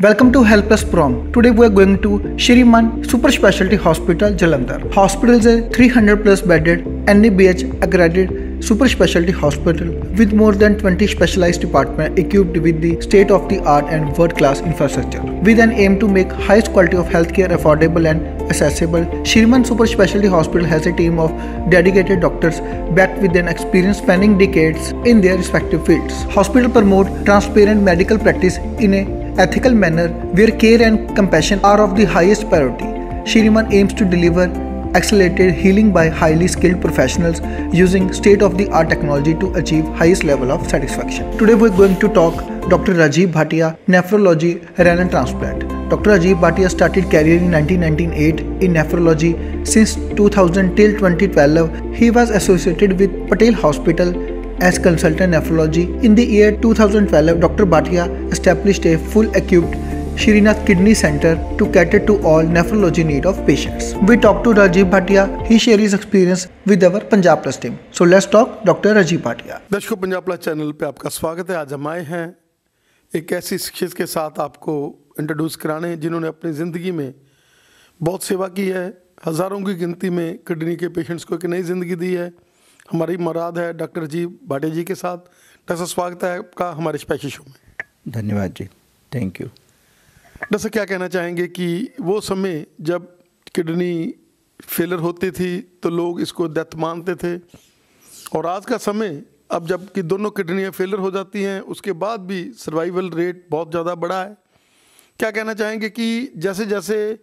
Welcome to Help Us Prom. Today we are going to Shriman Super Specialty Hospital, Jalandhar. Hospital is a 300 plus bedded NABH accredited super specialty hospital with more than 20 specialized departments equipped with the state-of-the-art and world-class infrastructure. With an aim to make highest quality of healthcare affordable and accessible, Shriman Super Specialty Hospital has a team of dedicated doctors backed with an experience spanning decades in their respective fields. Hospital promote transparent medical practice in a ethical manner where care and compassion are of the highest priority. Shriman aims to deliver accelerated healing by highly skilled professionals using state-of-the-art technology to achieve highest level of satisfaction. Today we are going to talk Dr. Rajiv Bhatia, nephrology, renal transplant. Dr. Rajiv Bhatia started career in 1998 in nephrology. Since 2000 till 2012, he was associated with Patel Hospital as consultant nephrology. In the year 2012, Dr. Bhatia established a full-equipped Srinath Kidney Center to cater to all nephrology need of patients. We talked to Rajiv Bhatia. He shared his experience with our Punjab Plus team. So let's talk Dr. Rajiv Bhatia. दर्शकों, Punjab plus channel पे आपका स्वागत है। आज हम आए हैं एक ऐसी शख्सियत के साथ आपको इंट्रोड्यूस कराने जिन्होंने अपनी ज़िंदगी में बहुत सेवा की है। हज़ारों की गिनती में किडनी के पेशेंट्स को एक नई ज़िंदगी दी है। हमारी मुराद है डॉक्टर राजीव भाटिया जी के साथ। डॉक्टर, स्वागत है आपका हमारे स्पेशल शो में। धन्यवाद जी, थैंक यू। डॉक्टर, क्या कहना चाहेंगे कि वो समय जब किडनी फेलर होती थी तो लोग इसको डेथ मानते थे, और आज का समय अब जबकि दोनों किडनियाँ फेलर हो जाती हैं उसके बाद भी सर्वाइवल रेट बहुत ज़्यादा बढ़ा है। क्या कहना चाहेंगे कि जैसे जैसे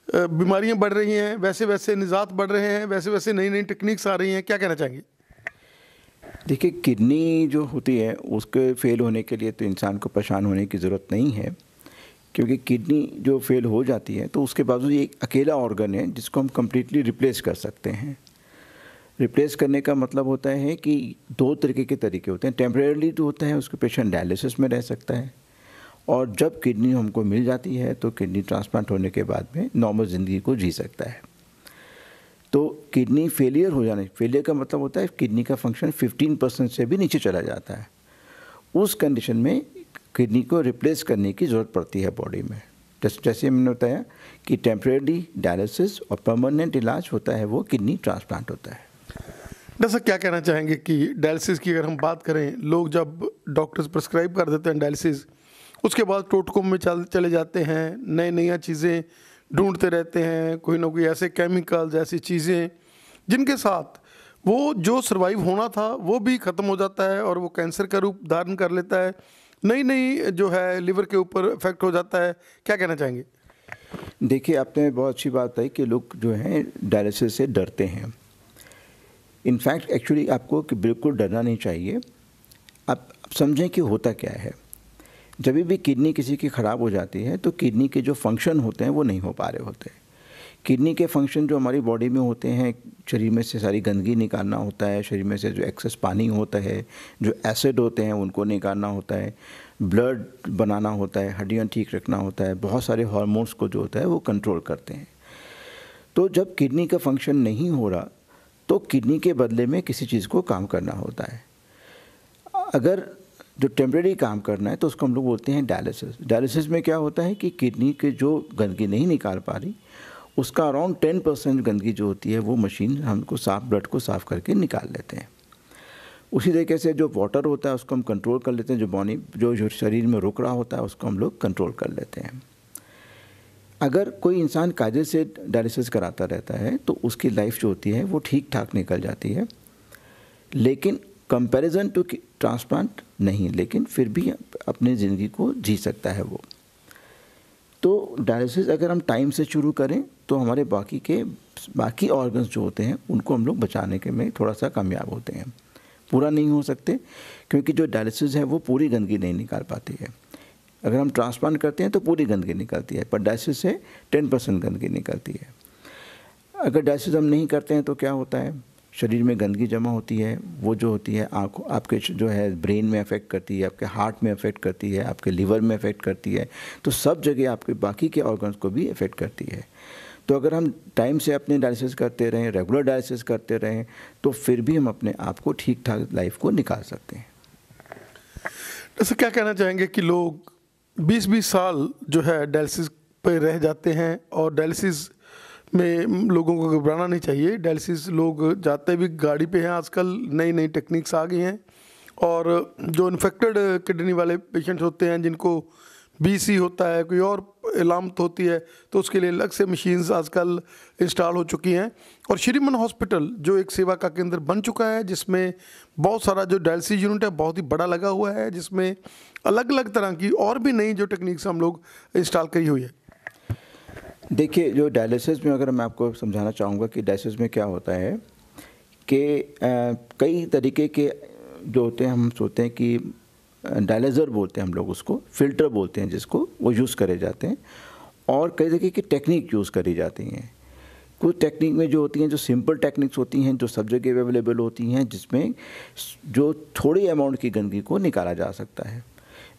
बीमारियां बढ़ रही हैं वैसे वैसे निजात बढ़ रहे हैं, वैसे वैसे नई नई टेक्निक्स आ रही हैं, क्या कहना चाहेंगे? देखिए, किडनी जो होती है उसके फेल होने के लिए तो इंसान को परेशान होने की ज़रूरत नहीं है, क्योंकि किडनी जो फेल हो जाती है तो उसके बावजूद एक अकेला ऑर्गन है जिसको हम कम्प्लीटली रिप्लेस कर सकते हैं। रिप्लेस करने का मतलब होता है कि दो तरीके होते हैं। टेम्परेरी जो होता है उसको पेशेंट डायलिसिस में रह सकता है, और जब किडनी हमको मिल जाती है तो किडनी ट्रांसप्लांट होने के बाद में नॉर्मल ज़िंदगी को जी सकता है। तो किडनी फेलियर हो जाने, फेलियर का मतलब होता है किडनी का फंक्शन 15% से भी नीचे चला जाता है। उस कंडीशन में किडनी को रिप्लेस करने की ज़रूरत पड़ती है बॉडी में। जैसे मैंने बताया कि टेम्परेरी डायलिसिस और परमानेंट इलाज होता है वो किडनी ट्रांसप्लांट होता है। डॉक्टर, क्या कहना चाहेंगे कि डायलिसिस की अगर हम बात करें, लोग जब डॉक्टर्स प्रिस्क्राइब कर देते हैं डायलिसिस, उसके बाद टोटकों में चले जाते हैं, नई नई चीज़ें ढूंढते रहते हैं, कोई ना कोई ऐसे केमिकल्स, ऐसी चीज़ें जिनके साथ वो जो सर्वाइव होना था वो भी ख़त्म हो जाता है और वो कैंसर का रूप धारण कर लेता है। नई नई जो है लिवर के ऊपर इफेक्ट हो जाता है। क्या कहना चाहेंगे? देखिए, आपने बहुत अच्छी बात है कि लोग जो हैं डायलिसिस से डरते हैं। इनफैक्ट एक्चुअली आपको कि बिल्कुल डरना नहीं चाहिए। आप समझें कि होता क्या है। जब भी किडनी किसी की ख़राब हो जाती है तो किडनी के जो फंक्शन होते हैं वो नहीं हो पा रहे होते। किडनी के फंक्शन जो हमारी बॉडी में होते हैं, शरीर में से सारी गंदगी निकालना होता है, शरीर में से जो एक्सेस पानी होता है, जो एसिड होते हैं उनको निकालना होता है, ब्लड बनाना होता है, हड्डियाँ ठीक रखना होता है, बहुत सारे हार्मोन्स को जो होता है वो कंट्रोल करते हैं। तो जब किडनी का फंक्शन नहीं हो रहा तो किडनी के बदले में किसी चीज़ को काम करना होता है। अगर जो टेम्परेरी काम करना है तो उसको हम लोग बोलते हैं डायलिसिस। डायलिसिस में क्या होता है कि किडनी के जो गंदगी नहीं निकाल पा रही उसका अराउंड 10% गंदगी जो होती है वो मशीन हमको ब्लड को साफ़ करके निकाल लेते हैं। उसी तरीके से जो वाटर होता है उसको हम कंट्रोल कर लेते हैं, जो शरीर में रुक रहा होता है उसको हम लोग कंट्रोल कर लेते हैं। अगर कोई इंसान कायदे से डायलिसिस कराता रहता है तो उसकी लाइफ जो होती है वो ठीक ठाक निकल जाती है, लेकिन कंपैरिजन टू ट्रांसप्लांट नहीं, लेकिन फिर भी अपनी ज़िंदगी को जी सकता है वो। तो डायलिसिस अगर हम टाइम से शुरू करें तो हमारे बाकी ऑर्गन्स जो होते हैं उनको हम लोग बचाने के में थोड़ा सा कामयाब होते हैं। पूरा नहीं हो सकते, क्योंकि जो डायलिसिस है वो पूरी गंदगी नहीं निकाल पाती है। अगर हम ट्रांसप्लांट करते हैं तो पूरी गंदगी निकलती है, पर डायलिसिस से 10% गंदगी निकलती है। अगर डायलिसिस हम नहीं करते हैं तो क्या होता है, शरीर में गंदगी जमा होती है, वो जो होती है आपके जो है ब्रेन में अफेक्ट करती है, आपके हार्ट में अफेक्ट करती है, आपके लिवर में अफेक्ट करती है, तो सब जगह आपके बाकी के ऑर्गन्स को भी अफेक्ट करती है। तो अगर हम टाइम से अपने डायलिसिस करते रहें, रेगुलर डायलिसिस करते रहें, तो फिर भी हम अपने आप को ठीक ठाक लाइफ को निकाल सकते हैं। जैसे क्या कहना चाहेंगे कि लोग 20-20 साल जो है डायलिसिस पे रह जाते हैं, और डायलिसिस में लोगों को घबराना नहीं चाहिए। डायलिसिस लोग जाते भी गाड़ी पे हैं, आजकल नई नई टेक्निक्स आ गई हैं। और जो इन्फेक्टेड किडनी वाले पेशेंट्स होते हैं, जिनको बीसी होता है, कोई और इलामत होती है, तो उसके लिए अलग से मशीन्स आजकल इंस्टॉल हो चुकी हैं। और श्रीमन हॉस्पिटल जो एक सेवा का केंद्र बन चुका है, जिसमें बहुत सारा जो डायलिसिस यूनिट है बहुत ही बड़ा लगा हुआ है, जिसमें अलग अलग तरह की और भी नई जो टेक्निक्स हम लोग इंस्टॉल करी हुई है। देखिए, जो डायलिसिस में अगर मैं आपको समझाना चाहूँगा कि डायलिसिस में क्या होता है कि कई तरीके के जो होते हैं, हम सोचते हैं कि डायलिज़र बोलते हैं हम लोग उसको, फ़िल्टर बोलते हैं जिसको, वो यूज़ करे जाते हैं। और कई तरीके की टेक्निक यूज़ करी जाती हैं। कुछ टेक्निक में जो होती हैं, जो सिंपल टेक्निक्स होती हैं, जो सब जगह अवेलेबल होती हैं, जिसमें जो थोड़ी अमाउंट की गंदगी को निकाला जा सकता है।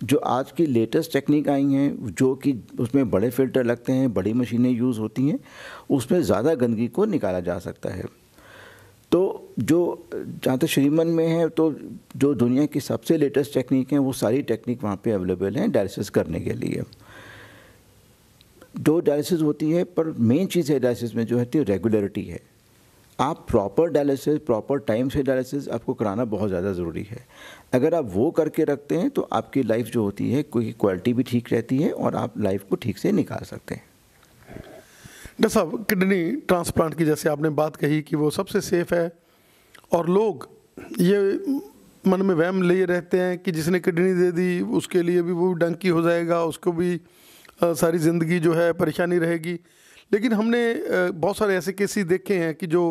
जो आज की लेटेस्ट टेक्निक आई हैं, जो कि उसमें बड़े फ़िल्टर लगते हैं, बड़ी मशीनें यूज़ होती हैं, उसमें ज़्यादा गंदगी को निकाला जा सकता है। तो जो जहाँ तक श्रीमन में है, तो जो दुनिया की सबसे लेटेस्ट टेक्निक हैं, वो सारी टेक्निक वहाँ पे अवेलेबल हैं डायलिसिस करने के लिए। जो डायलिसिस होती है, पर मेन चीज़ है डायलिसिस में जो है रेगुलरिटी है। आप प्रॉपर डायलिसिस, प्रॉपर टाइम से डायलिसिस आपको कराना बहुत ज़्यादा ज़रूरी है। अगर आप वो करके रखते हैं तो आपकी लाइफ जो होती है, कोई क्वालिटी भी ठीक रहती है और आप लाइफ को ठीक से निकाल सकते हैं। डॉक्टर साहब, किडनी ट्रांसप्लांट की जैसे आपने बात कही कि वो सबसे सेफ़ है, और लोग ये मन में वहम लिए रहते हैं कि जिसने किडनी दे दी उसके लिए भी वो डंकी हो जाएगा, उसको भी सारी ज़िंदगी जो है परेशानी रहेगी। लेकिन हमने बहुत सारे ऐसे केसेस देखे हैं कि जो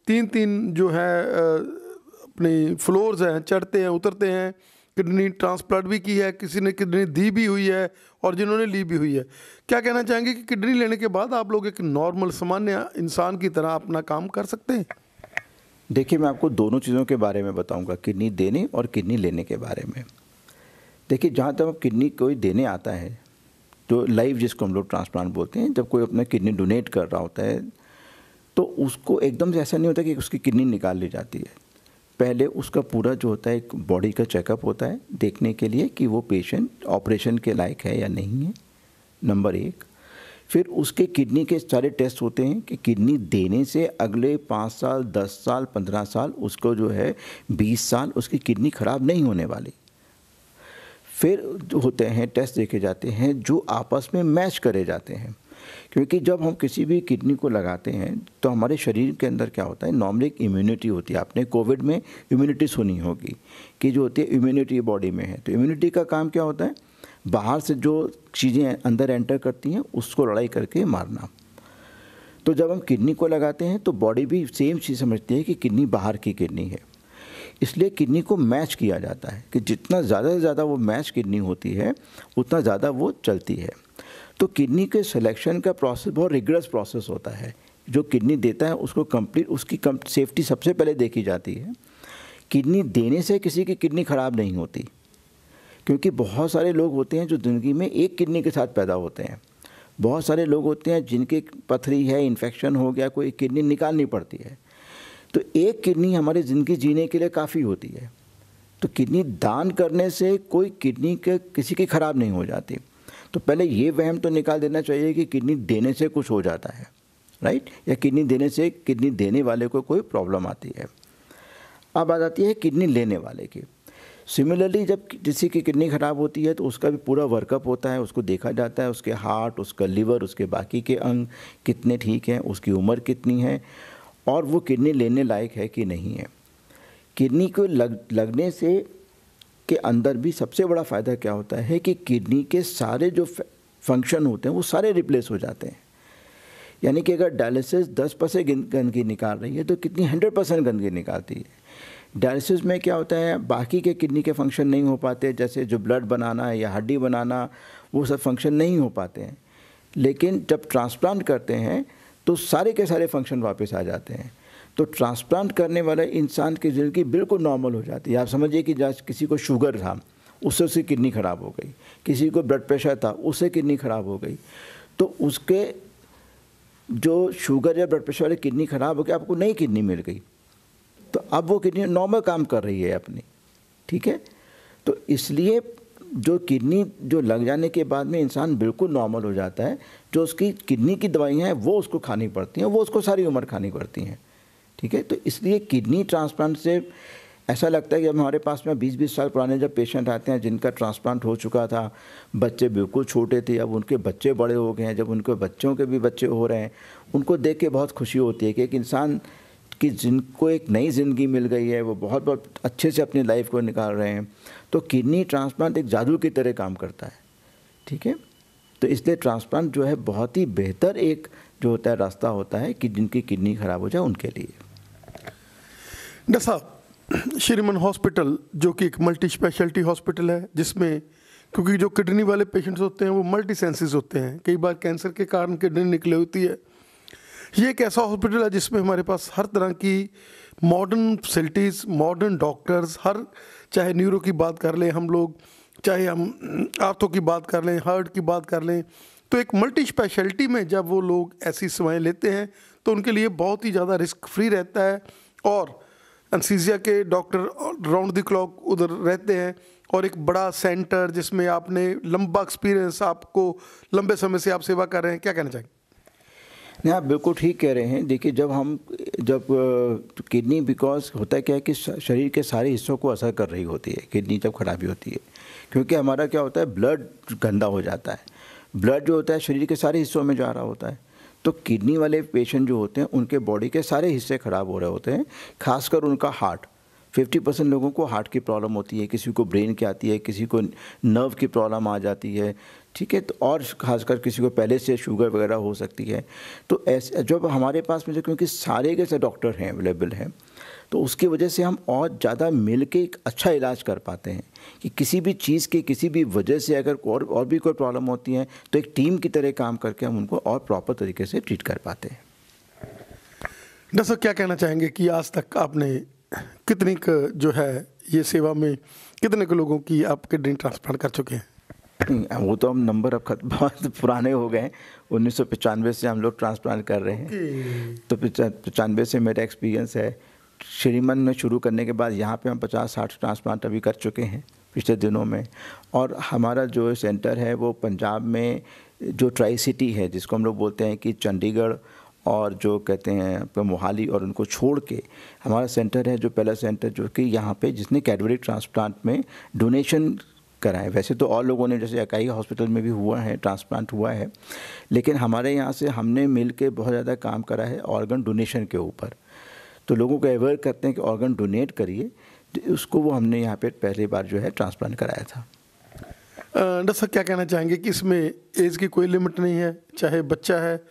3-3 जो है अपनी फ्लोर्स हैं, चढ़ते हैं उतरते हैं, किडनी ट्रांसप्लांट भी की है, किसी ने किडनी दी भी हुई है और जिन्होंने ली भी हुई है। क्या कहना चाहेंगे कि किडनी लेने के बाद आप लोग एक नॉर्मल सामान्य इंसान की तरह अपना काम कर सकते हैं? देखिए, मैं आपको दोनों चीज़ों के बारे में बताऊंगा, किडनी देने और किडनी लेने के बारे में। देखिए, जहाँ तक किडनी कोई देने आता है, तो लाइव जिसको हम लोग ट्रांसप्लांट बोलते हैं, जब कोई अपना किडनी डोनेट कर रहा होता है तो उसको एकदम से ऐसा नहीं होता कि उसकी किडनी निकाल ली जाती है। पहले उसका पूरा जो होता है एक बॉडी का चेकअप होता है, देखने के लिए कि वो पेशेंट ऑपरेशन के लायक है या नहीं है, नंबर 1। फिर उसके किडनी के सारे टेस्ट होते हैं कि किडनी देने से अगले 5 साल, 10 साल, 15 साल, उसको जो है 20 साल उसकी किडनी ख़राब नहीं होने वाली। फिर जो होते हैं टेस्ट देखे जाते हैं जो आपस में मैच करे जाते हैं, क्योंकि जब हम किसी भी किडनी को लगाते हैं तो हमारे शरीर के अंदर क्या होता है, नॉर्मली एक इम्यूनिटी होती है। आपने कोविड में इम्यूनिटी सुनी होगी कि जो होती है इम्यूनिटी बॉडी में है। तो इम्यूनिटी का काम क्या होता है, बाहर से जो चीज़ें अंदर एंटर करती हैं उसको लड़ाई करके मारना। तो जब हम किडनी को लगाते हैं तो बॉडी भी सेम चीज़ समझती है कि किडनी बाहर की किडनी है, इसलिए किडनी को मैच किया जाता है कि जितना ज़्यादा से ज़्यादा वो मैच किडनी होती है उतना ज़्यादा वो चलती है। तो किडनी के सिलेक्शन का प्रोसेस बहुत रिगरस प्रोसेस होता है। जो किडनी देता है उसको कंप्लीट उसकी सेफ्टी सबसे पहले देखी जाती है। किडनी देने से किसी की किडनी ख़राब नहीं होती, क्योंकि बहुत सारे लोग होते हैं जो ज़िंदगी में एक किडनी के साथ पैदा होते हैं। बहुत सारे लोग होते हैं जिनके पथरी है, इन्फेक्शन हो गया, कोई किडनी निकालनी पड़ती है। तो एक किडनी हमारी ज़िंदगी जीने के लिए काफ़ी होती है। तो किडनी दान करने से कोई किडनी के किसी की ख़राब नहीं हो जाती। तो पहले ये वहम तो निकाल देना चाहिए कि किडनी देने से कुछ हो जाता है, राइट, या किडनी देने से किडनी देने वाले को कोई प्रॉब्लम आती है। अब आ जाती है किडनी लेने वाले की। सिमिलरली जब किसी की किडनी ख़राब होती है तो उसका भी पूरा वर्कअप होता है, उसको देखा जाता है, उसके हार्ट, उसका लिवर, उसके बाकी के अंग कितने ठीक हैं, उसकी उम्र कितनी है और वो किडनी लेने लायक है कि नहीं है। किडनी को लगने से के अंदर भी सबसे बड़ा फ़ायदा क्या होता है कि किडनी के सारे जो फंक्शन होते हैं वो सारे रिप्लेस हो जाते हैं। यानी कि अगर डायलिसिस 10% गंदगी निकाल रही है तो किडनी 100% गंदगी निकालती है। डायलिसिस में क्या होता है, बाकी के किडनी के फंक्शन नहीं हो पाते, जैसे जो ब्लड बनाना है या हड्डी बनाना, वो सब फंक्शन नहीं हो पाते हैं। लेकिन जब ट्रांसप्लांट करते हैं तो सारे के सारे फंक्शन वापस आ जाते हैं। तो ट्रांसप्लांट करने वाले इंसान की ज़िंदगी बिल्कुल नॉर्मल हो जाती है। आप समझिए कि जैसे किसी को शुगर था, उससे उसकी किडनी ख़राब हो गई, किसी को ब्लड प्रेशर था, उससे किडनी ख़राब हो गई, तो उसके जो शुगर या ब्लड प्रेशर वाली किडनी ख़राब हो गई, आपको नई किडनी मिल गई, तो अब वो किडनी नॉर्मल काम कर रही है अपनी, ठीक है। तो इसलिए जो किडनी जो लग जाने के बाद में इंसान बिल्कुल नॉर्मल हो जाता है, जो उसकी किडनी की दवाइयाँ हैं वो उसको खानी पड़ती हैं, वो उसको सारी उम्र खानी पड़ती हैं, ठीक है। तो इसलिए किडनी ट्रांसप्लांट से ऐसा लगता है कि हमारे पास में 20-20 साल पुराने जब पेशेंट आते हैं जिनका ट्रांसप्लांट हो चुका था, बच्चे बिल्कुल छोटे थे, अब उनके बच्चे बड़े हो गए हैं, जब उनके बच्चों के भी बच्चे हो रहे हैं, उनको देख के बहुत खुशी होती है कि एक इंसान कि जिनको एक नई ज़िंदगी मिल गई है, वो बहुत बहुत अच्छे से अपनी लाइफ को निकाल रहे हैं। तो किडनी ट्रांसप्लांट एक जादू की तरह काम करता है, ठीक है। तो इसलिए ट्रांसप्लांट जो है बहुत ही बेहतर एक जो होता है रास्ता होता है कि जिनकी किडनी ख़राब हो जाए उनके लिए। डॉक्टर साहब, श्रीमन हॉस्पिटल जो कि एक मल्टी स्पेशलिटी हॉस्पिटल है, जिसमें क्योंकि जो किडनी वाले पेशेंट्स होते हैं वो मल्टी सेंसेस होते हैं, कई बार कैंसर के कारण किडनी निकली होती है। ये एक ऐसा हॉस्पिटल है जिसमें हमारे पास हर तरह की मॉडर्न फैसिलिटीज़, मॉडर्न डॉक्टर्स, हर चाहे न्यूरो की बात कर लें हम लोग, चाहे हम आर्थो की बात कर लें, हार्ट की बात कर लें, तो एक मल्टी स्पेशलिटी में जब वो लोग ऐसी सेवाएं लेते हैं तो उनके लिए बहुत ही ज़्यादा रिस्क फ्री रहता है और एनेस्थीसिया के डॉक्टर राउंड द क्लॉक उधर रहते हैं और एक बड़ा सेंटर जिसमें आपने लंबा एक्सपीरियंस, आपको लंबे समय से आप सेवा कर रहे हैं, क्या कहना चाहेंगे? नहीं, आप बिल्कुल ठीक कह रहे हैं। देखिए, जब किडनी, बिकॉज होता है क्या है कि शरीर के सारे हिस्सों को असर कर रही होती है किडनी जब खराबी होती है, क्योंकि हमारा क्या होता है ब्लड गंदा हो जाता है, ब्लड जो होता है शरीर के सारे हिस्सों में जा रहा होता है। तो किडनी वाले पेशेंट जो होते हैं उनके बॉडी के सारे हिस्से ख़राब हो रहे होते हैं, खासकर उनका हार्ट। 50% लोगों को हार्ट की प्रॉब्लम होती है, किसी को ब्रेन की आती है, किसी को नर्व की प्रॉब्लम आ जाती है, ठीक है। तो और खासकर किसी को पहले से शुगर वगैरह हो सकती है। तो ऐसे जब हमारे पास में जो क्योंकि सारे के सारे डॉक्टर हैं अवेलेबल हैं, तो उसकी वजह से हम और ज़्यादा मिल के एक अच्छा इलाज कर पाते हैं कि किसी भी चीज़ के किसी भी वजह से अगर और भी कोई प्रॉब्लम होती है तो एक टीम की तरह काम करके हम उनको और प्रॉपर तरीके से ट्रीट कर पाते हैं। डॉक्टर साहब, क्या कहना चाहेंगे कि आज तक आपने कितनी जो है ये सेवा में कितने के लोगों की आप किडनी ट्रांसप्लांट कर चुके हैं? वो तो हम नंबर अब बहुत पुराने हो गए हैं। 1995 से हम लोग ट्रांसप्लांट कर रहे हैं, तो 95 से मेरा एक्सपीरियंस है। श्रीमन में शुरू करने के बाद यहाँ पे हम 50-60 ट्रांसप्लांट अभी कर चुके हैं पिछले दिनों में। और हमारा जो सेंटर है वो पंजाब में जो ट्राई सिटी है, जिसको हम लोग बोलते हैं कि चंडीगढ़ और जो कहते हैं मोहाली, और उनको छोड़ के हमारा सेंटर है जो पहला सेंटर जो कि यहाँ पे जिसने कैडवरी ट्रांसप्लांट में डोनेशन कराए। वैसे तो और लोगों ने जैसे अकाई हॉस्पिटल में भी हुआ है, ट्रांसप्लांट हुआ है, लेकिन हमारे यहाँ से हमने मिल के बहुत ज़्यादा काम करा है ऑर्गन डोनेशन के ऊपर। तो लोगों को अवेयर करते हैं कि ऑर्गन डोनेट करिए, तो उसको वो हमने यहाँ पे पहली बार जो है ट्रांसप्लांट कराया था। डॉक्टर साहब, क्या कहना चाहेंगे कि इसमें एज की कोई लिमिट नहीं है, चाहे बच्चा है,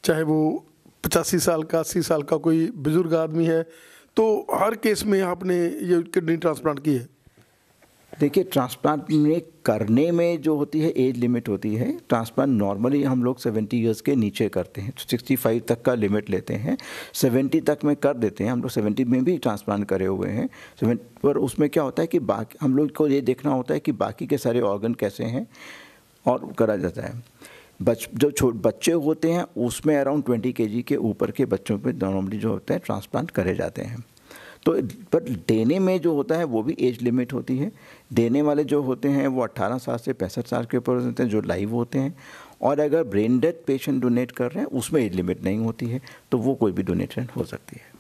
चाहे वो 85 साल का, 80 साल का कोई बुजुर्ग आदमी है, तो हर केस में आपने ये किडनी ट्रांसप्लांट की है? देखिए, ट्रांसप्लांट में करने में जो होती है एज लिमिट होती है। ट्रांसप्लांट नॉर्मली हम लोग 70 इयर्स के नीचे करते हैं, 65 तक का लिमिट लेते हैं। 70 तक में कर देते हैं, हम लोग 70 में भी ट्रांसप्लांट करे हुए हैं। 70 पर उसमें क्या होता है कि बाकी हम लोग को ये देखना होता है कि बाकी के सारे ऑर्गन कैसे हैं और करा जाता है। जो बच्चे होते हैं उसमें अराउंड 20 kg के ऊपर के बच्चों पे नॉर्मली जो होता है ट्रांसप्लांट करे जाते हैं। तो पर देने में जो होता है वो भी एज लिमिट होती है। देने वाले जो होते हैं वो 18 साल से 65 साल के ऊपर होते हैं जो लाइव होते हैं, और अगर ब्रेन डेड पेशेंट डोनेट कर रहे हैं उसमें एज लिमिट नहीं होती है, तो वो कोई भी डोनेशन हो सकती है।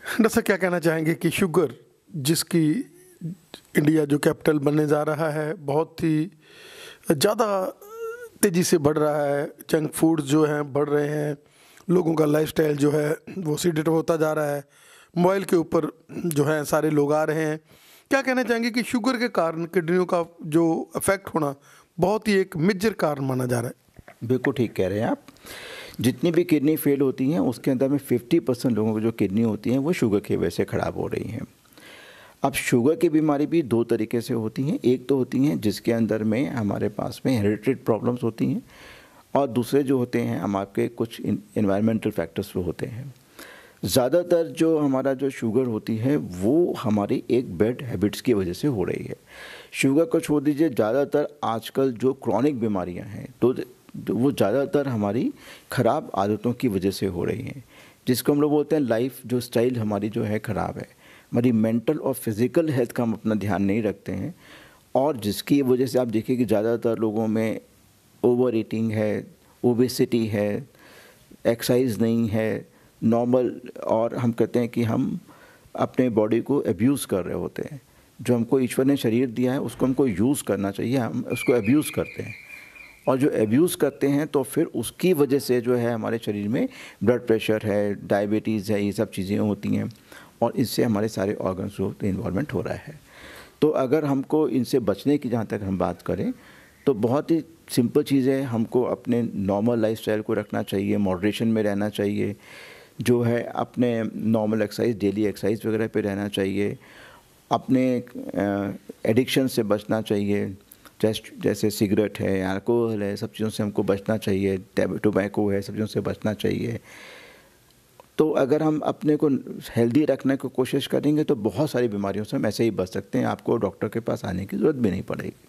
डॉक्टर साहब, क्या कहना चाहेंगे कि शुगर जिसकी इंडिया जो कैपिटल बनने जा रहा है बहुत ही ज़्यादा तेज़ी से बढ़ रहा है, जंक फूड जो हैं बढ़ रहे हैं, लोगों का लाइफस्टाइल जो है वो सीडेटिव होता जा रहा है, मोबाइल के ऊपर जो है सारे लोग आ रहे हैं, क्या कहना चाहेंगे कि शुगर के कारण किडनियों का जो इफेक्ट होना बहुत ही एक मेजर कारण माना जा रहा है? बिल्कुल ठीक कह रहे हैं आप। जितनी भी किडनी फेल होती हैं उसके अंदर में 50% लोगों को जो किडनी होती हैं वो शुगर की वजह से ख़राब हो रही हैं। अब शुगर की बीमारी भी दो तरीके से होती हैं। एक तो होती हैं जिसके अंदर में हमारे पास में हेरिडिटेड प्रॉब्लम्स होती हैं, और दूसरे जो होते हैं हम आपके कुछ एनवायरमेंटल फैक्टर्स वो होते हैं। ज़्यादातर जो हमारा जो शुगर होती है वो हमारी एक बैड हैबिट्स की वजह से हो रही है। शुगर को छोड़ दीजिए, ज़्यादातर आजकल जो क्रॉनिक बीमारियां हैं तो वो ज़्यादातर हमारी ख़राब आदतों की वजह से हो रही हैं, जिसको हम लोग बोलते हैं लाइफ जो स्टाइल हमारी जो है ख़राब है। हमारी मेंटल और फिज़िकल हेल्थ का हम अपना ध्यान नहीं रखते हैं, और जिसकी वजह से आप देखिए कि ज़्यादातर लोगों में ओवर ईटिंग है, ओबेसिटी है, एक्सरसाइज नहीं है नॉर्मल, और हम कहते हैं कि हम अपने बॉडी को अब्यूज़ कर रहे होते हैं। जो हमको ईश्वर ने शरीर दिया है उसको हमको यूज़ करना चाहिए, हम उसको अब्यूज़ करते हैं। और जो अब्यूज़ करते हैं तो फिर उसकी वजह से जो है हमारे शरीर में ब्लड प्रेशर है, डायबिटीज़ है, ये सब चीज़ें होती हैं, और इससे हमारे सारे ऑर्गन्स को इन्वॉल्वमेंट हो रहा है। तो अगर हमको इनसे बचने की जहाँ तक हम बात करें तो बहुत ही सिंपल चीज़ है, हमको अपने नॉर्मल लाइफस्टाइल को रखना चाहिए, मॉडरेशन में रहना चाहिए, जो है अपने नॉर्मल एक्सरसाइज, डेली एक्सरसाइज वगैरह पे रहना चाहिए, अपने एडिक्शन से बचना चाहिए, जैसे सिगरेट है, अल्कोहल है, सब चीज़ों से हमको बचना चाहिए, टोबैको है, सब चीज़ों से बचना चाहिए। तो अगर हम अपने को हेल्दी रखने की कोशिश करेंगे तो बहुत सारी बीमारियों से हम ऐसे ही बच सकते हैं, आपको डॉक्टर के पास आने की ज़रूरत भी नहीं पड़ेगी।